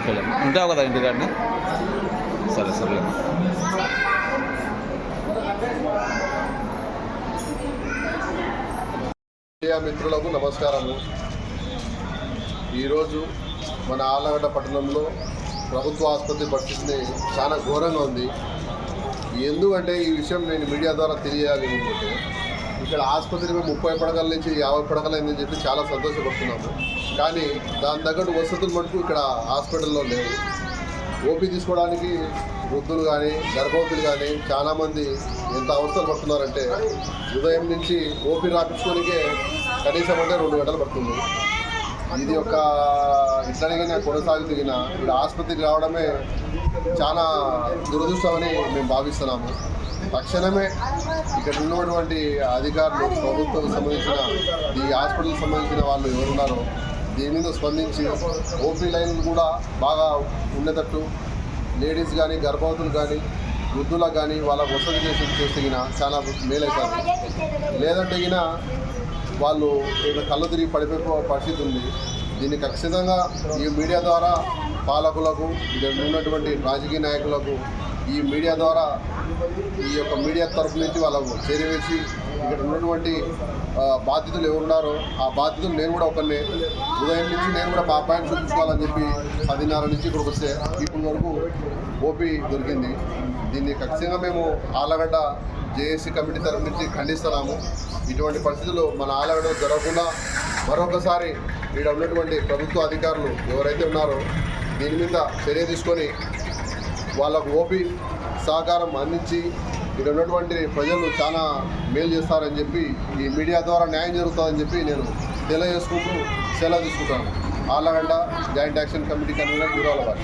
ఓకేలే, ఉంటావు కదా ఇంటికాడనే? సరే సరేలే. మీడియా మిత్రులకు నమస్కారము. ఈరోజు మన ఆళ్లగడ్డ పట్టణంలో ప్రభుత్వ ఆసుపత్రి పరిస్థితిని చాలా ఘోరంగా ఉంది. ఎందుకంటే ఈ విషయం నేను మీడియా ద్వారా తెలియాలి అనుకుంటే, ఇక్కడ ఆసుపత్రి 30 పడకల నుంచి 50 పడకలు అయిందని చెప్పి చాలా సంతోషపడుతున్నాము. కానీ దాని తగ్గట్టు వసతులు మటుకు ఇక్కడ హాస్పిటల్లో లేవు. ఓపీ తీసుకోవడానికి వృద్ధులు కానీ గర్భవతులు కానీ చాలామంది ఎంత అవస్థలు పడుతున్నారంటే, ఉదయం నుంచి ఓపీ రాపించుకోనికే కనీసం అంటే 2 గంటలు పడుతుంది. ఇది ఒక ఇట్లనే కొనసాగుతున్న ఇక్కడ ఆసుపత్రికి రావడమే చాలా దురదృష్టమని మేము భావిస్తున్నాము. తక్షణమే ఇక్కడ ఉన్నటువంటి అధికారులు, ప్రభుత్వం సంబంధించిన ఈ హాస్పిటల్కి సంబంధించిన వాళ్ళు ఎవరున్నారో దీని మీద స్పందించి ఓపీ లైన్లు కూడా బాగా ఉండేటట్టు, లేడీస్ కానీ గర్భవతులు కానీ వృద్ధులకు కానీ వాళ్ళ వసతి చేస్తే చాలా మేలవుతుంది. లేదంటే వాళ్ళు కళ్ళు తిరిగి పడిపోయే పరిస్థితి ఉంది. దీన్ని ఖచ్చితంగా ఈ మీడియా ద్వారా పాలకులకు, ఇక్కడ ఉన్నటువంటి రాజకీయ నాయకులకు ఈ మీడియా ద్వారా ఈ యొక్క మీడియా తరఫు నుంచి వాళ్ళకు చేరవేసి ఇక్కడ ఉన్నటువంటి బాధితులు ఎవరున్నారో ఆ బాధితులు నేను కూడా ఒకరిని ఉదయం నుంచి నేను కూడా మా అబ్బాయిని చూపించుకోవాలని చెప్పి 10:30 నుంచి ఇక్కడికి వస్తే ఇప్పటి వరకు ఓపీ దొరికింది. దీన్ని ఖచ్చితంగా మేము ఆళ్లగడ్డ జేఏసీ కమిటీ తరఫు నుంచి ఖండిస్తున్నాము. ఇటువంటి పరిస్థితులు మన ఆళ్లగడ్డ జరగకుండా మరొకసారి ఇక్కడ ఉన్నటువంటి ప్రభుత్వ అధికారులు ఎవరైతే ఉన్నారో దీని మీద చర్య తీసుకొని వాళ్ళకు ఓపీ సహకారం అందించి ఇక్కడ ఉన్నటువంటి ప్రజలు చాలా మేలు చేస్తారని చెప్పి ఈ మీడియా ద్వారా న్యాయం జరుగుతుందని చెప్పి నేను తెలియజేసుకుంటూ సెలవు తీసుకుంటాను. Allagadda joint action committee convener బ్యూరోల వారు.